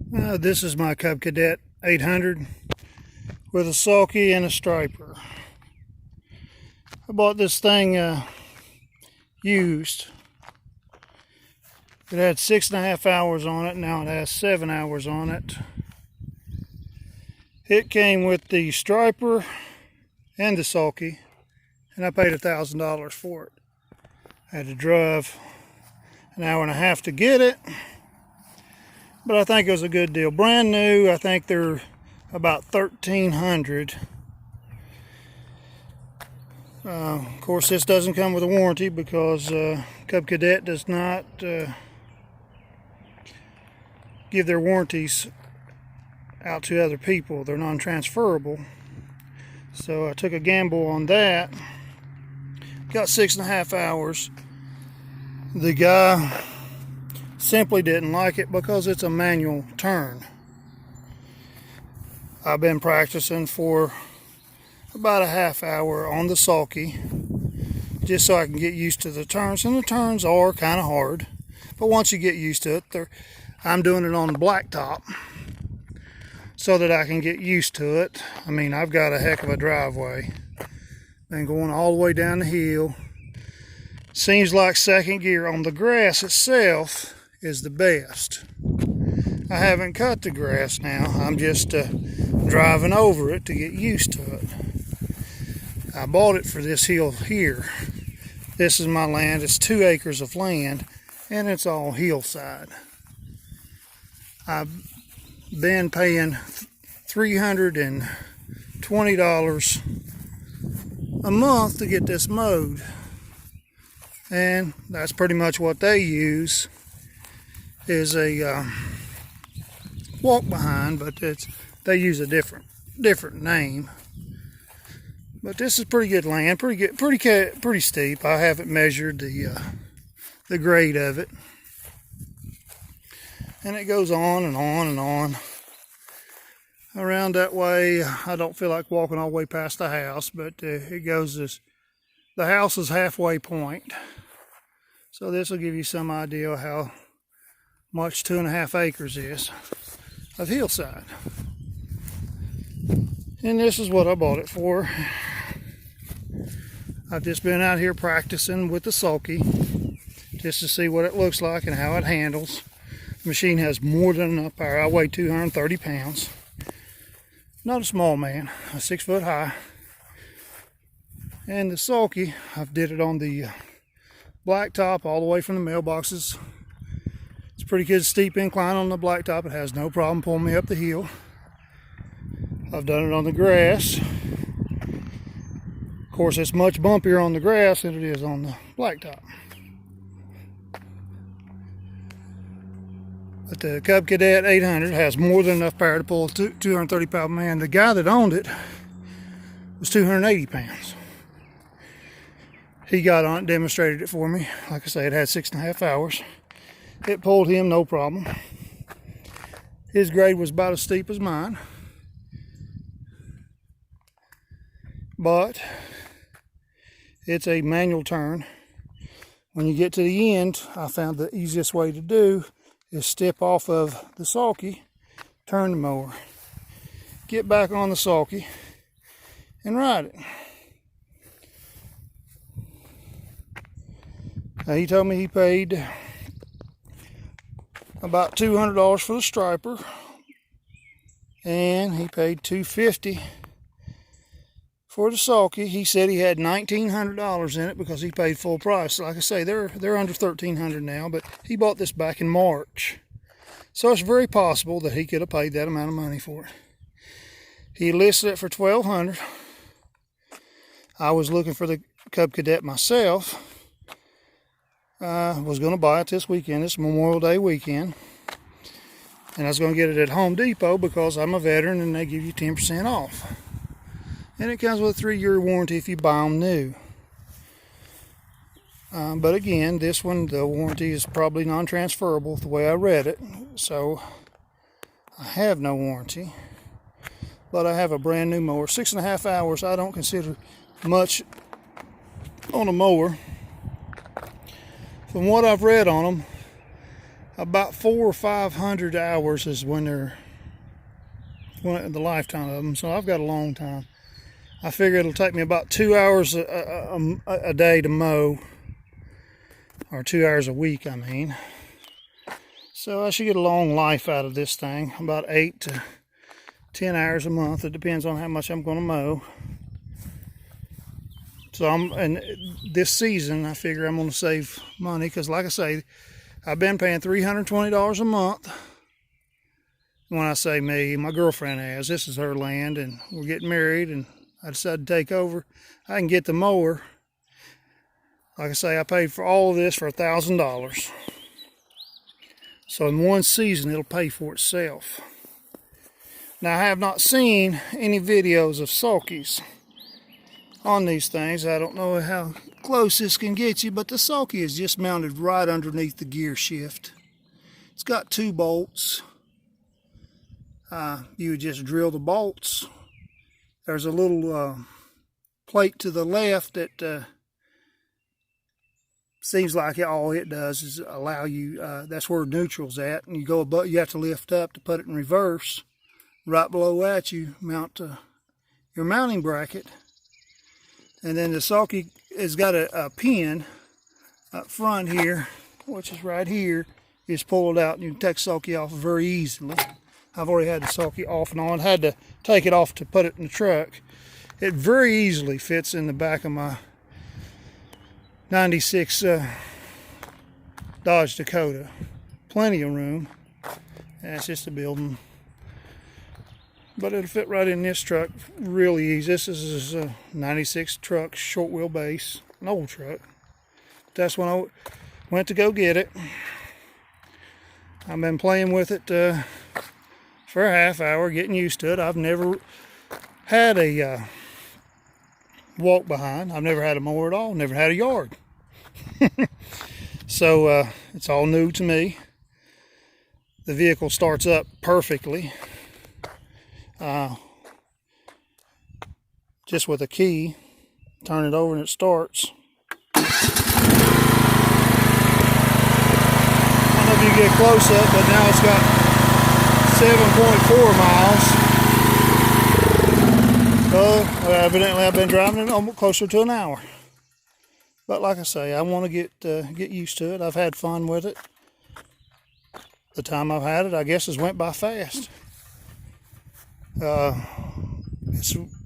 This is my Cub Cadet 800 with a sulky and a striper. I bought this thing used. It had 6.5 hours on it. Now it has 7 hours on it. It came with the striper and the sulky, and I paid $1,000 for it. I had to drive an hour and a half to get it, but I think it was a good deal. Brand new, I think they're about $1,300. Of course, this doesn't come with a warranty because Cub Cadet does not give their warranties out to other people. They're non-transferable. So I took a gamble on that. Got 6.5 hours. The guy simply didn't like it because it's a manual turn. I've been practicing for about a half hour on the sulky just so I can get used to the turns, and the turns are kind of hard, but once you get used to it, I'm doing it on the blacktop so that I can get used to it. I mean, I've got a heck of a driveway. Been going all the way down the hill. Seems like second gear on the grass itself is the best. I haven't cut the grass now. I'm just driving over it to get used to it. I bought it for this hill here. This is my land. It's 2 acres of land, and it's all hillside. I've been paying $320 a month to get this mowed, and that's pretty much what they use is a walk behind, but they use a different name. But this is pretty good land, pretty steep. I haven't measured the grade of it, and it goes on and on and on around that way. I don't feel like walking all the way past the house, but it goes as the house is halfway point. So this will give you some idea of how much 2.5 acres is of hillside. And this is what I bought it for. I've just been out here practicing with the sulky just to see what it looks like and how it handles. The machine has more than enough power. I weigh 230 pounds. Not a small man, I'm 6 foot high. And the sulky, I've did it on the blacktop all the way from the mailboxes. It's a pretty good steep incline on the blacktop. It has no problem pulling me up the hill. I've done it on the grass. Of course, it's much bumpier on the grass than it is on the blacktop. But the Cub Cadet 800 has more than enough power to pull a 230-pound man. The guy that owned it was 280 pounds. He got on it, demonstrated it for me. Like I say, it had 6.5 hours. It pulled him no problem. His grade was about as steep as mine. But it's a manual turn. When you get to the end, I found the easiest way to do is step off of the sulky, turn the mower, get back on the sulky, and ride it. Now, he told me he paid about $200 for the striper, and he paid $250 for the sulky. He said he had $1,900 in it because he paid full price. Like I say, they're under $1,300 now, but he bought this back in March. So it's very possible that he could have paid that amount of money for it. He listed it for $1,200. I was looking for the Cub Cadet myself. I was going to buy it this weekend. It's Memorial Day weekend. And I was going to get it at Home Depot because I'm a veteran and they give you 10% off. And it comes with a 3-year warranty if you buy them new. But again, this one, the warranty is probably non-transferable the way I read it. So I have no warranty. But I have a brand new mower. 6.5 hours I don't consider much on a mower. From what I've read on them, about 400 or 500 hours is when they're the lifetime of them. So I've got a long time. I figure it'll take me about 2 hours a day to mow, or 2 hours a week, I mean. So I should get a long life out of this thing, about 8 to 10 hours a month. It depends on how much I'm going to mow. So and this season, I figure I'm going to save money, because like I say, I've been paying $320 a month. When I say me, my girlfriend has. This is her land, and we're getting married, and I decided to take over. I can get the mower. Like I say, I paid for all of this for $1,000. So in one season, it'll pay for itself. Now, I have not seen any videos of sulkies on these things. I don't know how close this can get you, but the sulky is just mounted right underneath the gear shift. It's got 2 bolts. You would just drill the bolts. There's a little plate to the left that seems like all it does is allow you, that's where neutral's at, and you go above, you have to lift up to put it in reverse. Right below that you mount your mounting bracket. And then the sulky has got a pin up front here, which is right here. You just pull it out and you can take the sulky off very easily. I've already had the sulky off and on. Had to take it off to put it in the truck. It very easily fits in the back of my 96 Dodge Dakota. Plenty of room. And it's just a building. But it'll fit right in this truck really easy. This is a 96 truck, short wheelbase, an old truck. That's when I went to go get it. I've been playing with it for a half hour, getting used to it. I've never had a walk behind. I've never had a mower at all, never had a yard. So it's all new to me. The vehicle starts up perfectly. Just with a key, turn it over and it starts. I don't know if you get close up, but now it's got 7.4 miles. So evidently I've been driving it almost closer to an hour. But like I say, I want to get used to it. I've had fun with it. The time I've had it, I guess, has went by fast.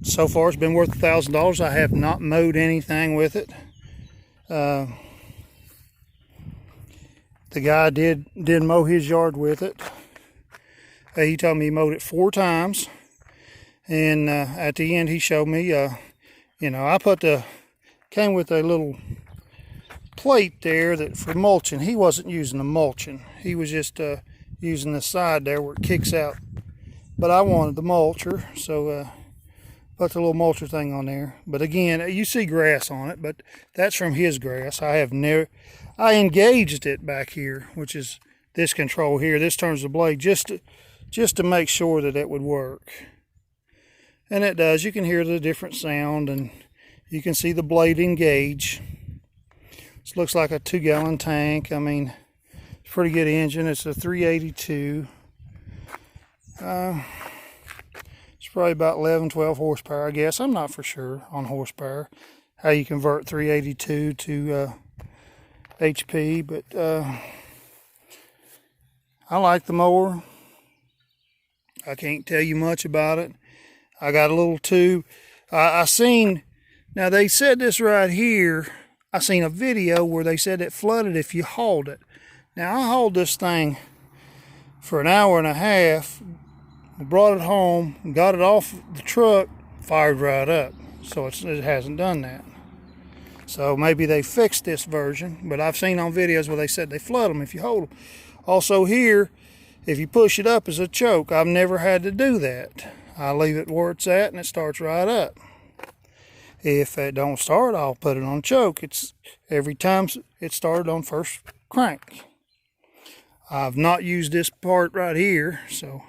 So far it's been worth $1,000. I have not mowed anything with it. The guy did mow his yard with it. He told me he mowed it 4 times, and at the end he showed me, I came with a little plate there that for mulching. He wasn't using the mulching. He was just using the side there where it kicks out. But I wanted the mulcher, so put the little mulcher thing on there. But again, you see grass on it, but that's from his grass. I engaged it back here, which is this control here. This turns the blade just to make sure that it would work. And it does. You can hear the different sound, and you can see the blade engage. This looks like a 2-gallon tank. I mean, it's a pretty good engine. It's a 382. It's probably about 11-12 horsepower, I guess. I'm not for sure on horsepower, how you convert 382 to HP, but I like the mower. I can't tell you much about it. I got a little tube. I seen, now they said this right here, I seen a video where they said it flooded if you hauled it. Now I hauled this thing for an hour and a half, brought it home, got it off the truck, fired right up. So it hasn't done that. So maybe they fixed this version, but I've seen on videos where they said they flood them if you hold them. Also here, if you push it up as a choke, I've never had to do that. I leave it where it's at and it starts right up. If it don't start, I'll put it on choke. It's every time it started on first crank. I've not used this part right here, so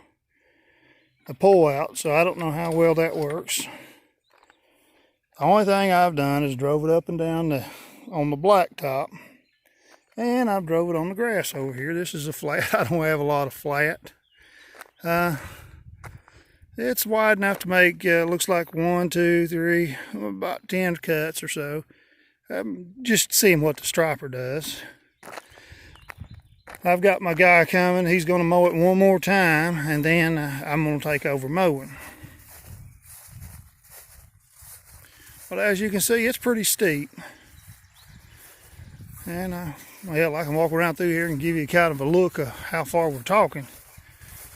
the pull out, so I don't know how well that works. The only thing I've done is drove it up and down on the blacktop, And I drove it on the grass over here. This is a flat. I don't have a lot of flat. It's wide enough to make, looks like 1, 2, 3, about 10 cuts or so. Just seeing what the striper does. I've got my guy coming. He's going to mow it one more time, and then I'm going to take over mowing. But as you can see, it's pretty steep. And well, I can walk around through here and give you kind of a look of how far we're talking.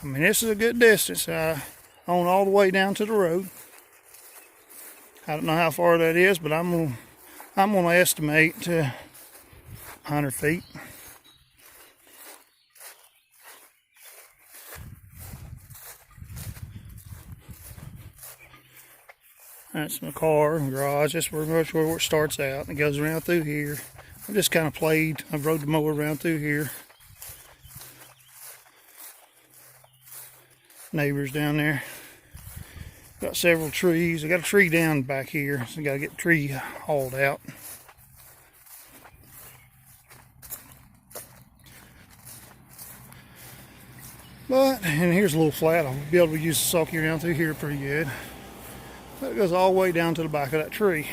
I mean, this is a good distance. On all the way down to the road. I don't know how far that is, but I'm gonna estimate 100 feet. That's my car and garage. That's pretty much where it starts out. It goes around through here. I've just kind of played. I've rode the mower around through here. Neighbors down there. Got several trees. I got a tree down back here, so I got to get the tree hauled out. But, and here's a little flat. I'll be able to use the sulky around through here pretty good. But it goes all the way down to the back of that tree.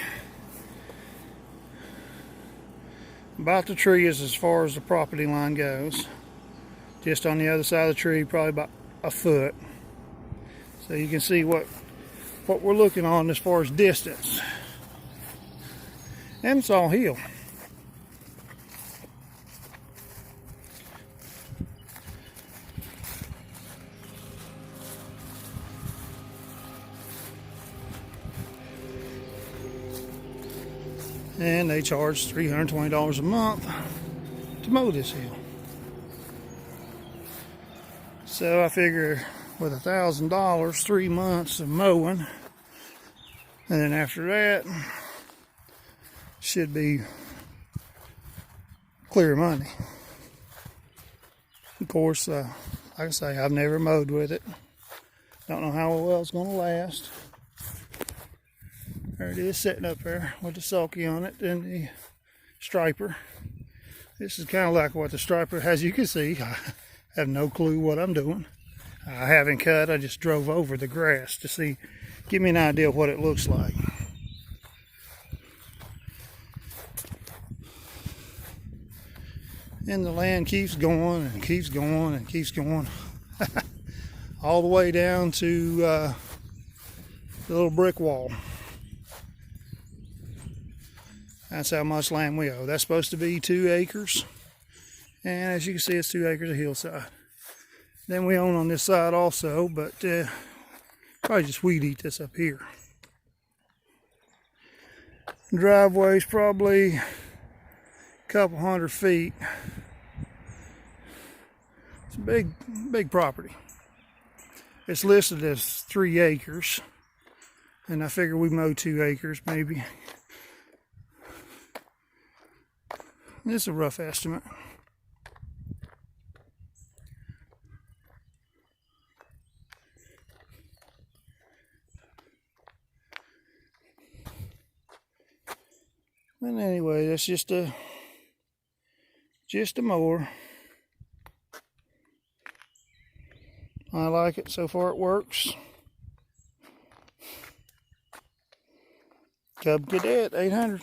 About the tree is as far as the property line goes. Just on the other side of the tree, probably about a foot. So you can see what we're looking on as far as distance. And it's all hill. And they charge $320 a month to mow this hill. So I figure with $1,000, 3 months of mowing, and then after that, should be clear money. Of course, like I say, I've never mowed with it. Don't know how well it's going to last. There it is sitting up there with the sulky on it and the striper. This is kind of like what the striper, as you can see, I have no clue what I'm doing. I haven't cut, I just drove over the grass to see, give me an idea of what it looks like. And the land keeps going and keeps going and keeps going. All the way down to the little brick wall. That's how much land we owe. That's supposed to be 2 acres. And as you can see, it's 2 acres of hillside. Then we own on this side also, but probably just weed eat this up here. Driveway's probably a couple 100 feet. It's a big property. It's listed as 3 acres. And I figure we mow 2 acres maybe. This is a rough estimate. And anyway, that's just a mower. I like it. So far it works. Cub Cadet 800.